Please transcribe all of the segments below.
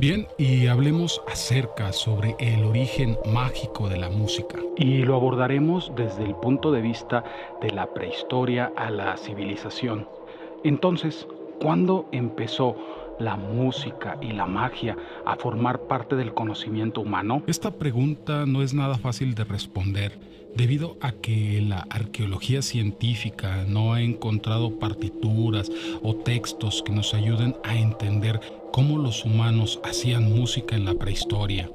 Bien, y hablemos acerca sobre el origen mágico de la música. Y lo abordaremos desde el punto de vista de la prehistoria a la civilización. Entonces, ¿cuándo empezó la música y la magia a formar parte del conocimiento humano? Esta pregunta no es nada fácil de responder, debido a que la arqueología científica no ha encontrado partituras o textos que nos ayuden a entender cómo los humanos hacían música en la prehistoria.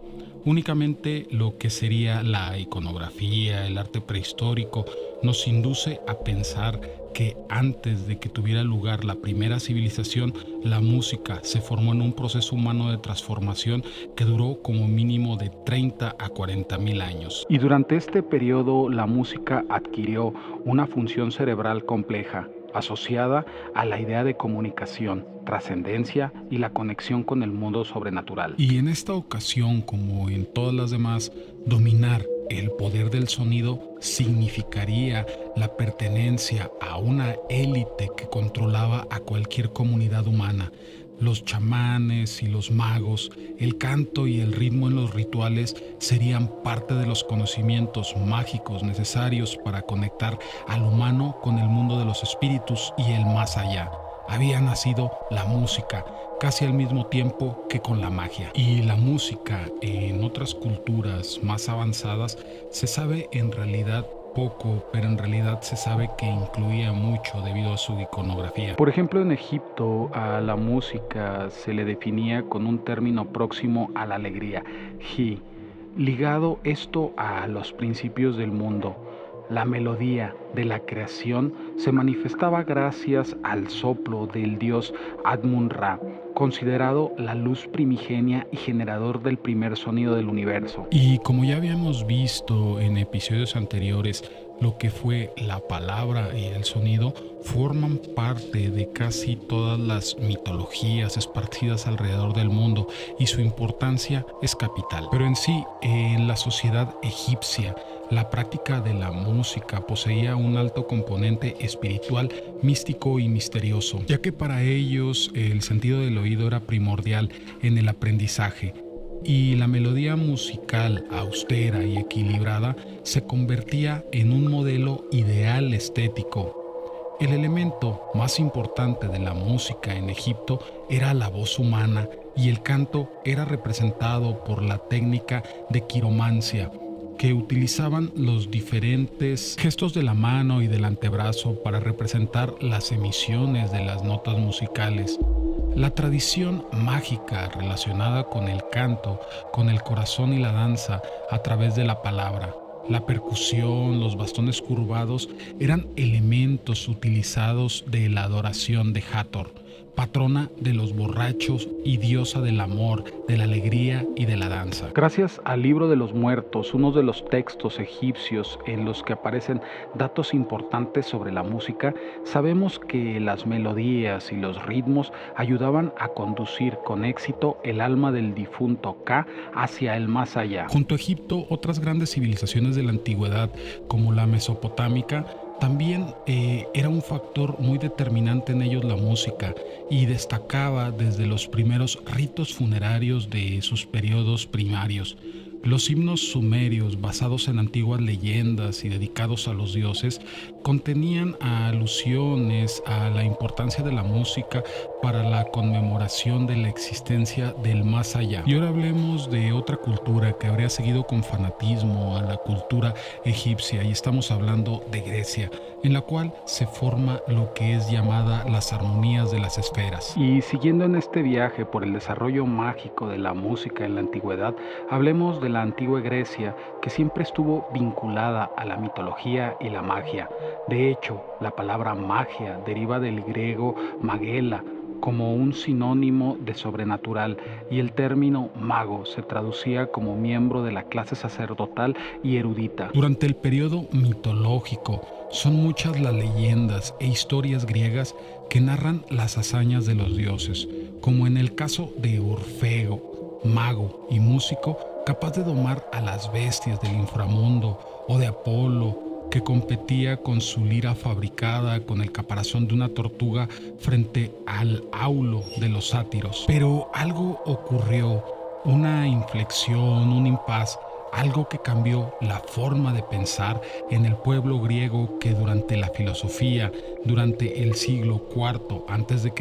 Únicamente lo que sería la iconografía, el arte prehistórico, nos induce a pensar que antes de que tuviera lugar la primera civilización, la música se formó en un proceso humano de transformación que duró como mínimo de 30 a 40 mil años. Y durante este periodo la música adquirió una función cerebral compleja, asociada a la idea de comunicación, trascendencia y la conexión con el mundo sobrenatural. Y en esta ocasión, como en todas las demás, dominar el poder del sonido significaría la pertenencia a una élite que controlaba a cualquier comunidad humana. Los chamanes y los magos, el canto y el ritmo en los rituales serían parte de los conocimientos mágicos necesarios para conectar al humano con el mundo de los espíritus y el más allá. Había nacido la música casi al mismo tiempo que con la magia. Y la música en otras culturas más avanzadas se sabe en realidad poco, pero en realidad se sabe que incluía mucho debido a su iconografía. Por ejemplo, en Egipto a la música se le definía con un término próximo a la alegría, ji, ligado esto a los principios del mundo. La melodía de la creación se manifestaba gracias al soplo del dios Amun-Ra, considerado la luz primigenia y generador del primer sonido del universo. Y como ya habíamos visto en episodios anteriores, lo que fue la palabra y el sonido forman parte de casi todas las mitologías esparcidas alrededor del mundo y su importancia es capital. Pero en sí, en la sociedad egipcia, la práctica de la música poseía un alto componente espiritual, místico y misterioso, ya que para ellos el sentido del oído era primordial en el aprendizaje, y la melodía musical austera y equilibrada se convertía en un modelo ideal estético. El elemento más importante de la música en Egipto era la voz humana, y el canto era representado por la técnica de quiromancia, que utilizaban los diferentes gestos de la mano y del antebrazo para representar las emisiones de las notas musicales. La tradición mágica relacionada con el canto, con el corazón y la danza a través de la palabra, la percusión, los bastones curvados eran elementos utilizados de la adoración de Hathor, patrona de los borrachos y diosa del amor, de la alegría y de la danza. Gracias al Libro de los Muertos, uno de los textos egipcios en los que aparecen datos importantes sobre la música, sabemos que las melodías y los ritmos ayudaban a conducir con éxito el alma del difunto Ka hacia el más allá. Junto a Egipto, otras grandes civilizaciones de la antigüedad, como la mesopotámica, también era un factor muy determinante en ellos la música, y destacaba desde los primeros ritos funerarios de sus periodos primarios. Los himnos sumerios, basados en antiguas leyendas y dedicados a los dioses, contenían alusiones a la importancia de la música para la conmemoración de la existencia del más allá. Y ahora hablemos de otra cultura que habría seguido con fanatismo a la cultura egipcia, y estamos hablando de Grecia, en la cual se forma lo que es llamada las armonías de las esferas. Y siguiendo en este viaje por el desarrollo mágico de la música en la antigüedad, hablemos de la antigua Grecia, que siempre estuvo vinculada a la mitología y la magia. De hecho, la palabra magia deriva del griego magela, como un sinónimo de sobrenatural, y el término mago se traducía como miembro de la clase sacerdotal y erudita. Durante el periodo mitológico, son muchas las leyendas e historias griegas que narran las hazañas de los dioses, como en el caso de Orfeo, mago y músico capaz de domar a las bestias del inframundo, o de Apolo, que competía con su lira fabricada con el caparazón de una tortuga frente al aulo de los sátiros. Pero algo ocurrió, una inflexión, un impas, algo que cambió la forma de pensar en el pueblo griego que durante la filosofía, durante el siglo IV a.C.,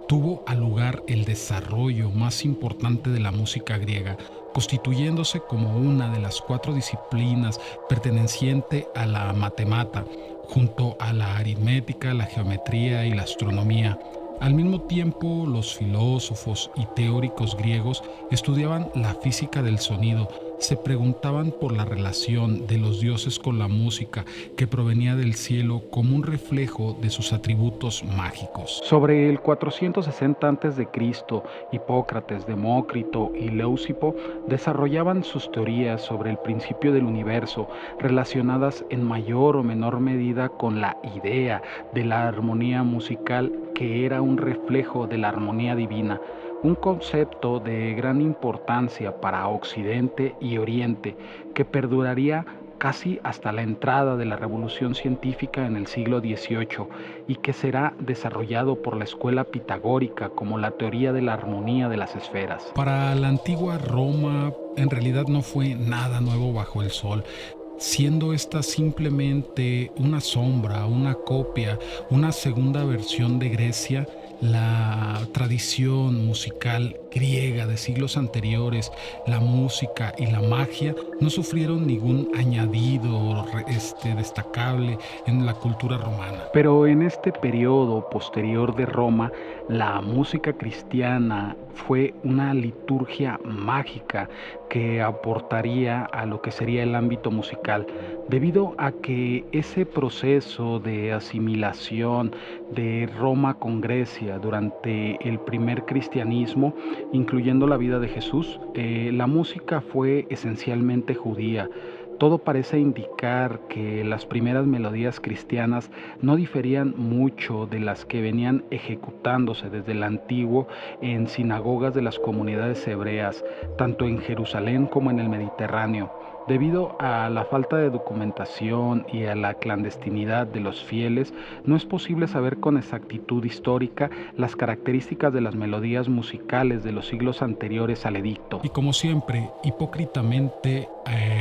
tuvo a lugar el desarrollo más importante de la música griega, constituyéndose como una de las 4 disciplinas perteneciente a la matemata, junto a la aritmética, la geometría y la astronomía. Al mismo tiempo, los filósofos y teóricos griegos estudiaban la física del sonido, se preguntaban por la relación de los dioses con la música que provenía del cielo como un reflejo de sus atributos mágicos. Sobre el 460 a.C., Hipócrates, Demócrito y Leucipo desarrollaban sus teorías sobre el principio del universo, relacionadas en mayor o menor medida con la idea de la armonía musical, que era un reflejo de la armonía divina, un concepto de gran importancia para Occidente y Oriente que perduraría casi hasta la entrada de la revolución científica en el siglo XVIII y que será desarrollado por la escuela pitagórica como la teoría de la armonía de las esferas. Para la antigua Roma, en realidad no fue nada nuevo bajo el sol, siendo esta simplemente una sombra, una copia, una segunda versión de Grecia. La tradición musical griega de siglos anteriores, la música y la magia no sufrieron ningún añadido destacable en la cultura romana. Pero en este periodo posterior de Roma, la música cristiana fue una liturgia mágica que aportaría a lo que sería el ámbito musical, debido a que ese proceso de asimilación de Roma con Grecia durante el primer cristianismo, incluyendo la vida de Jesús, la música fue esencialmente judía. Todo parece indicar que las primeras melodías cristianas no diferían mucho de las que venían ejecutándose desde el antiguo en sinagogas de las comunidades hebreas, tanto en Jerusalén como en el Mediterráneo. Debido a la falta de documentación y a la clandestinidad de los fieles, no es posible saber con exactitud histórica las características de las melodías musicales de los siglos anteriores al edicto. Y como siempre, hipócritamente,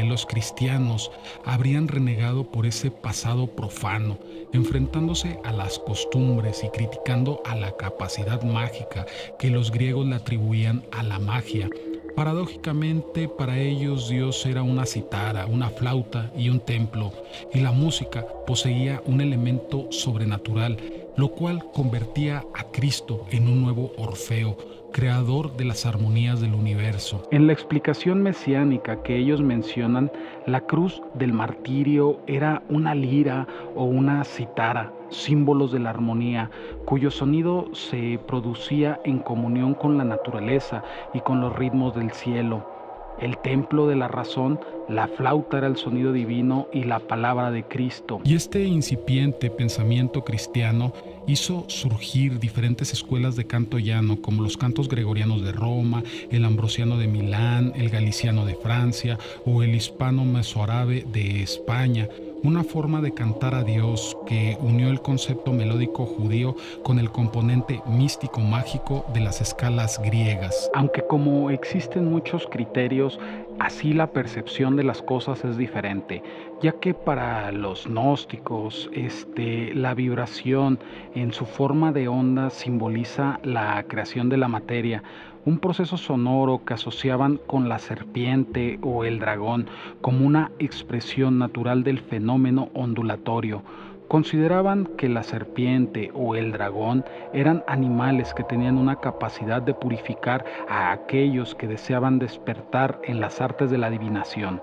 los cristianos habrían renegado por ese pasado profano, enfrentándose a las costumbres y criticando a la capacidad mágica que los griegos le atribuían a la magia. Paradójicamente, para ellos Dios era una cítara, una flauta y un templo, y la música poseía un elemento sobrenatural, lo cual convertía a Cristo en un nuevo Orfeo, creador de las armonías del universo. En la explicación mesiánica que ellos mencionan, la cruz del martirio era una lira o una cítara, símbolos de la armonía, cuyo sonido se producía en comunión con la naturaleza y con los ritmos del cielo. El templo de la razón, la flauta era el sonido divino y la palabra de Cristo. Y este incipiente pensamiento cristiano hizo surgir diferentes escuelas de canto llano, como los cantos gregorianos de Roma, el ambrosiano de Milán, el galiciano de Francia o el hispano mesoárabe de España. Una forma de cantar a Dios que unió el concepto melódico judío con el componente místico-mágico de las escalas griegas. Aunque como existen muchos criterios, así la percepción de las cosas es diferente, ya que para los gnósticos la vibración en su forma de onda simboliza la creación de la materia, un proceso sonoro que asociaban con la serpiente o el dragón como una expresión natural del fenómeno ondulatorio. Consideraban que la serpiente o el dragón eran animales que tenían una capacidad de purificar a aquellos que deseaban despertar en las artes de la adivinación.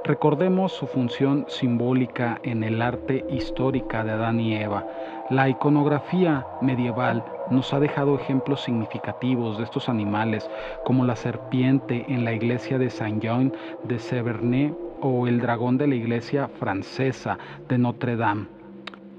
Recordemos su función simbólica en el arte histórica de Adán y Eva. La iconografía medieval nos ha dejado ejemplos significativos de estos animales, como la serpiente en la iglesia de Saint-Jean de Sévernே o el dragón de la iglesia francesa de Notre Dame.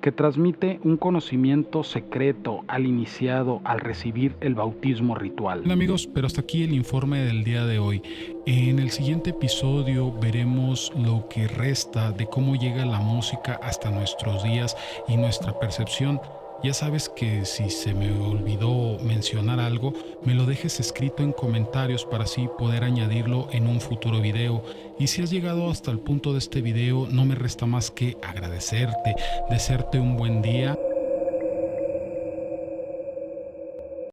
que transmite un conocimiento secreto al iniciado al recibir el bautismo ritual. Bien, amigos, pero hasta aquí el informe del día de hoy. En el siguiente episodio veremos lo que resta de cómo llega la música hasta nuestros días y nuestra percepción. Ya sabes que si se me olvidó mencionar algo, me lo dejes escrito en comentarios para así poder añadirlo en un futuro video. Y si has llegado hasta el punto de este video, no me resta más que agradecerte, desearte un buen día